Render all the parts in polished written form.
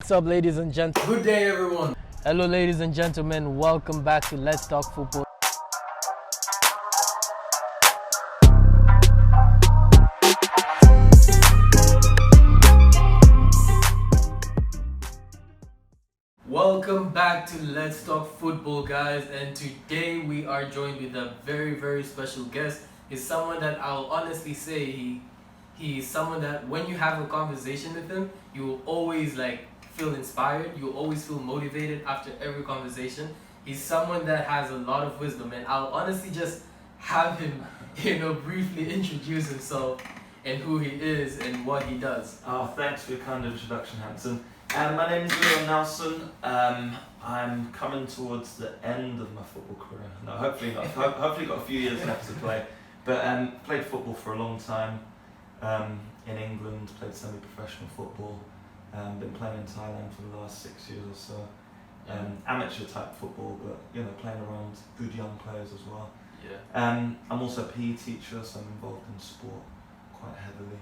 What's up, ladies and gentlemen? Good day, everyone. Hello, ladies and gentlemen. Welcome back to Let's Talk Football. Welcome back to Let's Talk Football, guys. And today we are joined with a very, very special guest. He's someone that I'll honestly say he's someone that when you have a conversation with him, you will always feel inspired. You'll always feel motivated after every conversation. He's someone that has a lot of wisdom, and I'll honestly just have him, briefly introduce himself and who he is and what he does. Oh, thanks for your kind introduction, Hanssen. My name is Hanssen. I'm coming towards the end of my football career. No, hopefully not. Hopefully got a few years left to play. But played football for a long time in England. Played semi-professional football. Been playing in Thailand for the last 6 years or so. Amateur type football, but playing around good young players as well. Yeah. I'm also a PE teacher, so I'm involved in sport quite heavily.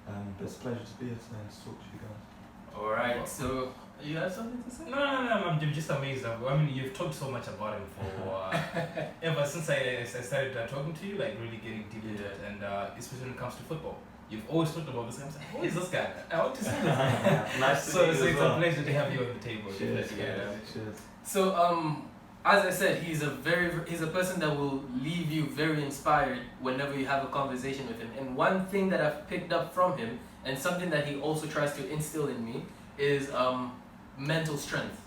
But it's a pleasure to be here today and to talk to you guys. Alright, so you have something to say? No, I'm just amazed. I mean, you've talked so much about him for ever since I started talking to you, really getting deep into it, and especially when it comes to football. You've always talked about this guy. I'm like, who is this guy? I want to see this guy. Nice to So meet you it's as well. a pleasure to have you on the table. Cheers. Yeah. Cheers. So as I said, he's a person that will leave you very inspired whenever you have a conversation with him. And one thing that I've picked up from him, and something that he also tries to instill in me, is mental strength.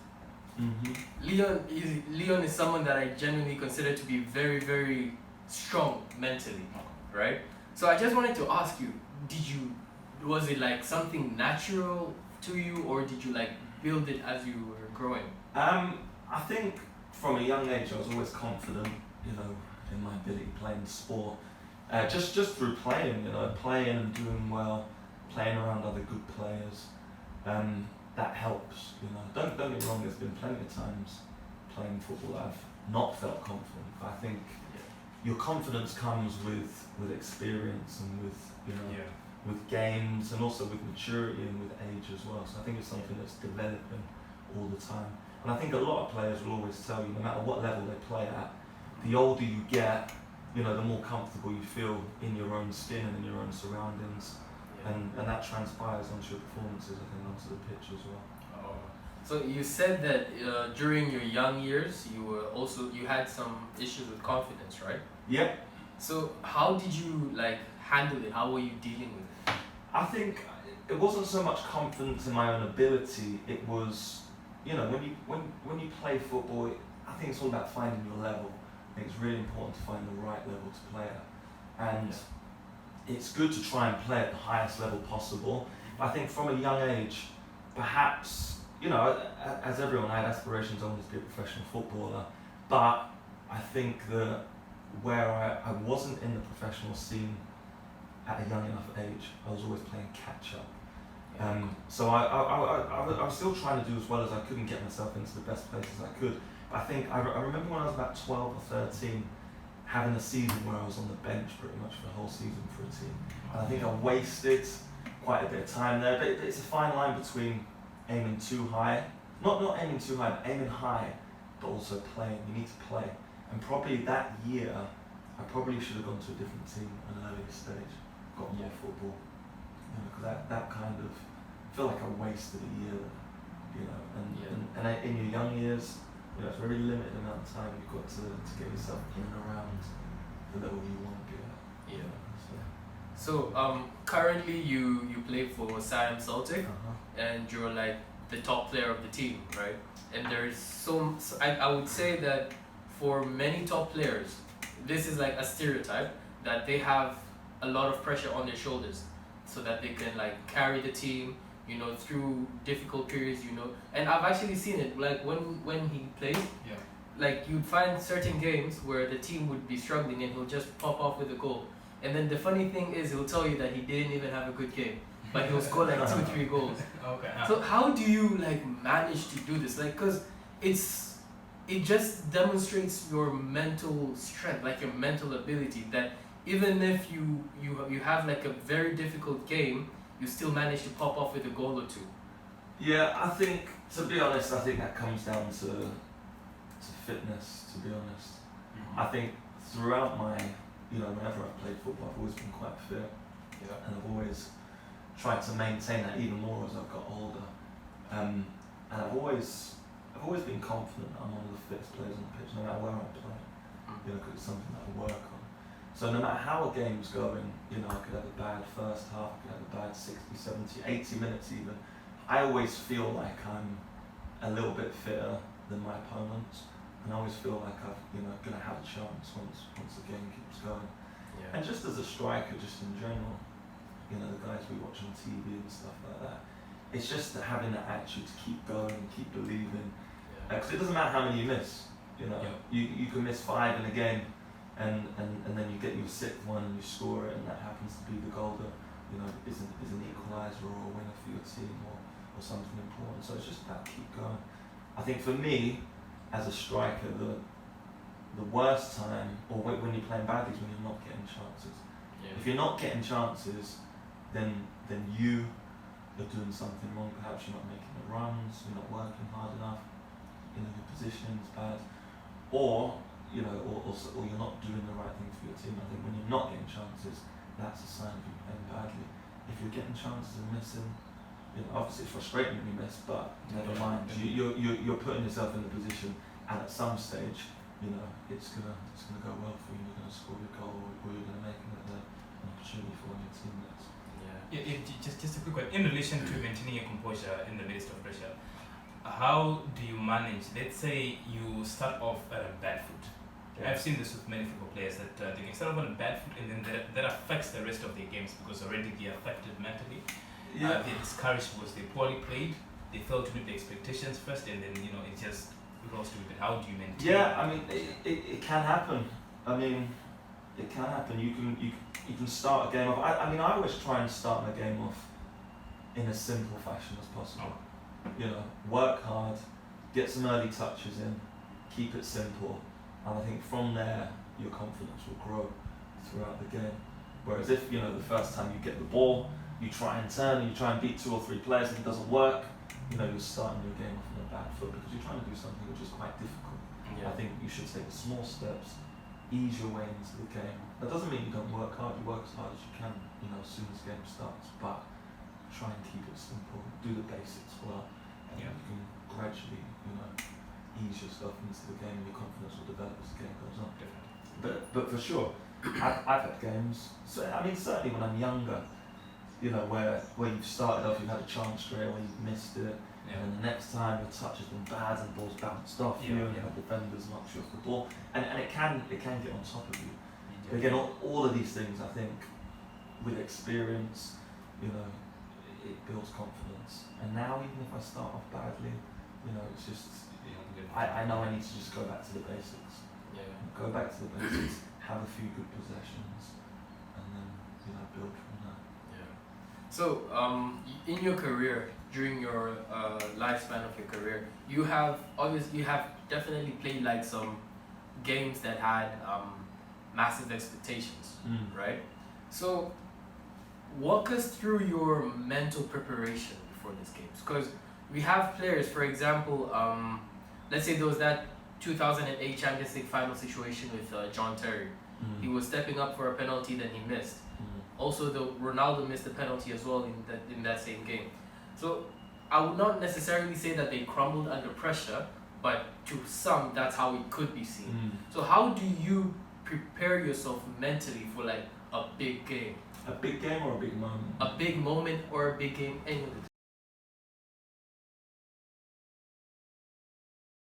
Mm-hmm. Leon is someone that I genuinely consider to be very, very strong mentally, right? So I just wanted to ask you, was it something natural to you, or did you build it as you were growing? I think from a young age I was always confident, in my ability playing sport. Just through playing, playing and doing well, playing around other good players. That helps, Don't get me wrong, there's been plenty of times playing football that I've not felt confident. But I think your confidence comes with experience and with games, and also with maturity and with age as well. So I think it's something that's developing all the time. And I think a lot of players will always tell you, no matter what level they play at, the older you get, the more comfortable you feel in your own skin and in your own surroundings. And that transpires onto your performances, I think, onto the pitch as well. Oh. So you said that during your young years, you had some issues with confidence, right? Yep. So how did you handle it? How were you dealing with it? I think it wasn't so much confidence in my own ability. It was, when you play football, I think it's all about finding your level. I think it's really important to find the right level to play at. And it's good to try and play at the highest level possible. But I think from a young age, perhaps, as everyone, I had aspirations, I wanted to be a professional footballer. But I think that where I wasn't in the professional scene at a young enough age, I was always playing catch up. So I was still trying to do as well as I could and get myself into the best places I could. But I think I remember when I was about 12 or 13, having a season where I was on the bench pretty much for the whole season for a team. And I think I wasted quite a bit of time there. But it's a fine line between aiming too high, not aiming too high, but aiming high, but also playing. You need to play. And probably that year, I probably should have gone to a different team at an earlier stage, got more football. Because that kind of, I feel like I wasted a year, and in your young years, it's a very limited amount of time you've got to get yourself in and around the level you want to be at. So currently you play for Siam Celtic, and you're the top player of the team, right? And there's I would say that for many top players, this is a stereotype that they have a lot of pressure on their shoulders, so that they can carry the team, through difficult periods, And I've actually seen it, when he plays, you'd find certain games where the team would be struggling and he'll just pop off with a goal. And then the funny thing is, he'll tell you that he didn't even have a good game, but he'll score 2-3 goals. Okay. So how do you manage to do this? Because it just demonstrates your mental strength, your mental ability, that even if you have a very difficult game, you still manage to pop off with a goal or two. Yeah, I think, to be honest, I think that comes down to fitness, to be honest. I think throughout my, whenever I've played football, I've always been quite fit. Yeah. And I've always tried to maintain that even more as I've got older. And I've always been confident that I'm one of the fittest players on the pitch, no matter where I play. Because it's something that I work on. So no matter how a game's going, I could have a bad first half, I could have a bad 60, 70, 80 minutes even. I always feel like I'm a little bit fitter than my opponents, and I always feel like I'm, going to have a chance once the game keeps going. Yeah. And just as a striker, just in general, the guys we watch on TV and stuff like that, it's just having that attitude to keep going, keep believing. Because it doesn't matter how many you miss. You can miss 5 in a game, and then you get your 6th one and you score it, and that happens to be the goal that is an equaliser or a winner for your team or something important. So it's just about keep going. I think for me, as a striker, the worst time, or when you're playing badly, is when you're not getting chances. Yeah. If you're not getting chances, then you are doing something wrong. Perhaps you're not making the runs, you're not working hard enough, your positioning's bad, or you're not doing the right thing for your team. I think when you're not getting chances, that's a sign of you playing badly. If you're getting chances and missing, obviously it's frustrating when you miss, but never mind. You're putting yourself in a position, and at some stage, it's gonna go well for you. You're gonna score your goal, or you're gonna make an opportunity for one of your teammates. Just a quick one. In relation to maintaining your composure in the midst of pressure, how do you manage? Let's say you start off at a bad foot. Yeah. I've seen this with many football players that they can start off on a bad foot, and then that affects the rest of their games because already they're affected mentally. They're discouraged because they poorly played. They failed to meet the expectations first, and then it just goes to it. How do you maintain? Yeah, I mean, it can happen. I mean, it can happen. You can start a game off. I always try and start my game off in a simple fashion as possible. Work hard, get some early touches in, keep it simple, and I think from there your confidence will grow throughout the game. Whereas if the first time you get the ball, you try and turn and you try and beat 2 or 3 players and it doesn't work, you're starting your game off on a bad foot because you're trying to do something which is quite difficult. Yeah. I think you should take the small steps, ease your way into the game. That doesn't mean you don't work hard, you work as hard as you can, as soon as the game starts, but try and keep it simple, do the basics well, and you can gradually, ease yourself into the game and your confidence will develop as the game goes on. But for sure, I've had games, certainly when I'm younger, where you've started off, you've had a chance straight away, you've missed it, and then the next time your touch has been bad and the ball's bounced off you and the defenders knock you off the ball, and it can get on top of you. But again, all of these things, I think, with experience, it builds confidence. And now, even if I start off badly, it's just, I know I need to just go back to the basics. Yeah. Go back to the basics, have a few good possessions, and then, build from there. Yeah. So, in your career, during your lifespan of your career, you have definitely played like some games that had massive expectations, right? So, walk us through your mental preparation before these games, because we have players, for example, let's say there was that 2008 Champions League final situation with John Terry. He was stepping up for a penalty, then he missed. Also, Ronaldo missed a penalty as well in that same game. So I would not necessarily say that they crumbled under pressure, but to some, that's how it could be seen. So how do you prepare yourself mentally for like a big game? A big game or a big moment? A big moment or a big game, any of the